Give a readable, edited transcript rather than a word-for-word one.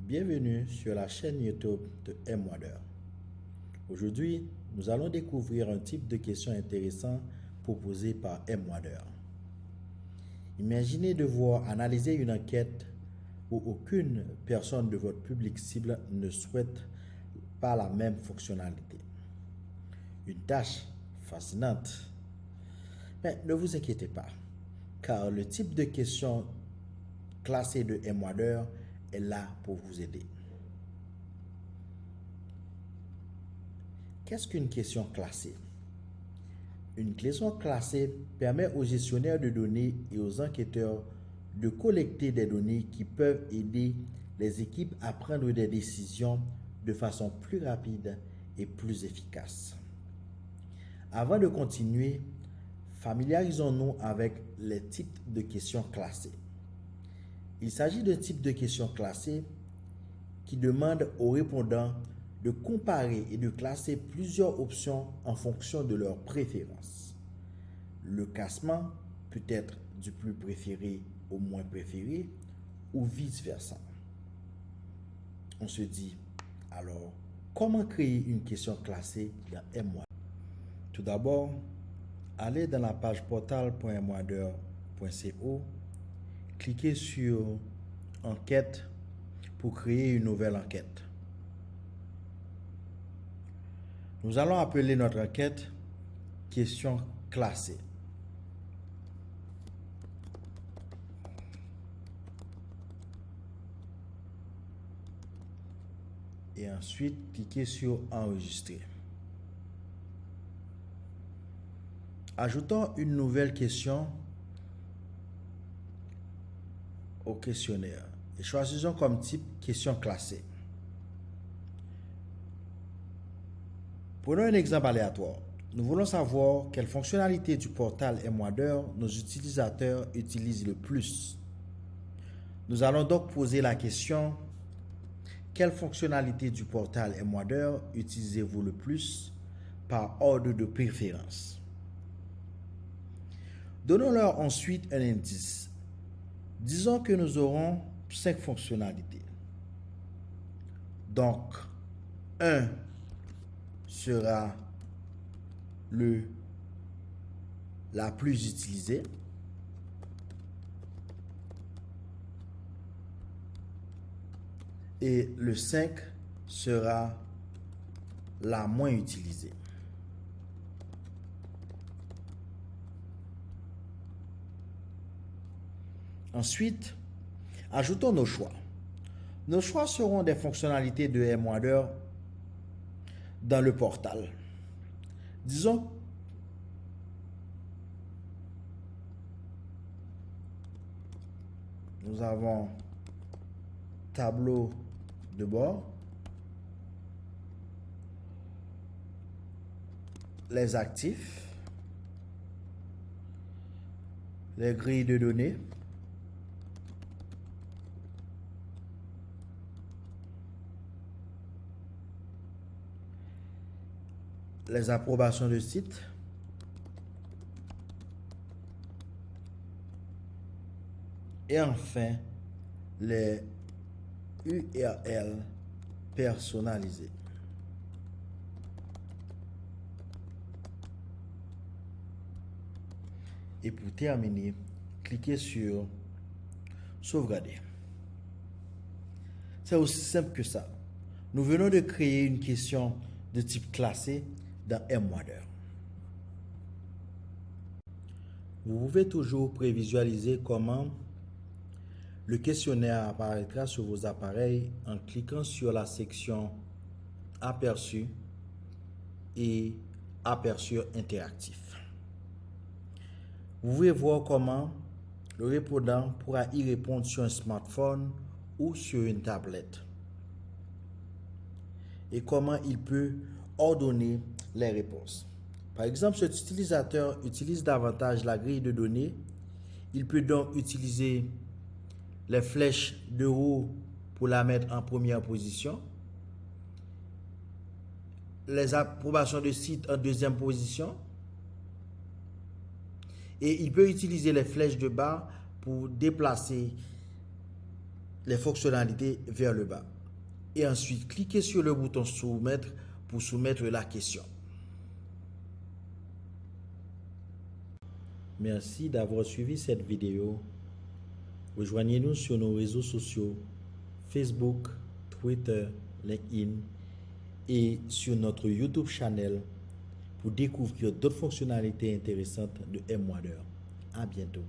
Bienvenue sur la chaîne YouTube de M-Wader. Aujourd'hui, nous allons découvrir un type de question intéressant proposé par M-Wader. Imaginez devoir analyser une enquête où aucune personne de votre public cible ne souhaite pas la même fonctionnalité. Une tâche fascinante. Mais ne vous inquiétez pas, car le type de question classée de M-Wader est là pour vous aider. Qu'est-ce qu'une question classée? Une question classée permet aux gestionnaires de données et aux enquêteurs de collecter des données qui peuvent aider les équipes à prendre des décisions de façon plus rapide et plus efficace. Avant de continuer, familiarisons-nous avec les types de questions classées. Il s'agit d'un type de question classée qui demande aux répondants de comparer et de classer plusieurs options en fonction de leurs préférences. Le classement peut être du plus préféré au moins préféré ou vice-versa. On se dit, alors, comment créer une question classée dans M-Wader? Tout d'abord, allez dans la page portal.mwader.co, cliquez sur Enquête pour créer une nouvelle enquête. Nous allons appeler notre enquête question classée. Et ensuite, cliquez sur Enregistrer. Ajoutons une nouvelle question au questionnaire et choisissons comme type question classée. Prenons un exemple aléatoire. Nous voulons savoir quelle fonctionnalité du portal M-Wader nos utilisateurs utilisent le plus. Nous allons donc poser la question: quelle fonctionnalité du portal M-Wader utilisez-vous le plus par ordre de préférence? Donnons-leur ensuite un indice. Disons que nous aurons 5 fonctionnalités. Donc, 1 sera la plus utilisée. Et le 5 sera la moins utilisée. Ensuite, ajoutons nos choix. Nos choix seront des fonctionnalités de M-Wader dans le portal. Disons nous avons tableau de bord, les actifs, les grilles de données, les approbations de sites, et enfin les URL personnalisés. Et pour terminer, cliquez sur sauvegarder. C'est aussi simple que ça. Nous venons de créer une question de type classé dans M-Wader. Vous pouvez toujours prévisualiser comment le questionnaire apparaîtra sur vos appareils en cliquant sur la section Aperçu et Aperçu interactif. Vous pouvez voir comment le répondant pourra y répondre sur un smartphone ou sur une tablette et comment il peut ordonner les réponses. Par exemple, cet utilisateur utilise davantage la grille de données. Il peut donc utiliser les flèches de haut pour la mettre en première position, les approbations de site en deuxième position, et il peut utiliser les flèches de bas pour déplacer les fonctionnalités vers le bas. et ensuite cliquez sur le bouton soumettre pour soumettre la question. Merci d'avoir suivi cette vidéo. Rejoignez-nous sur nos réseaux sociaux Facebook, Twitter, LinkedIn et sur notre YouTube channel pour découvrir d'autres fonctionnalités intéressantes de M-Water. À bientôt.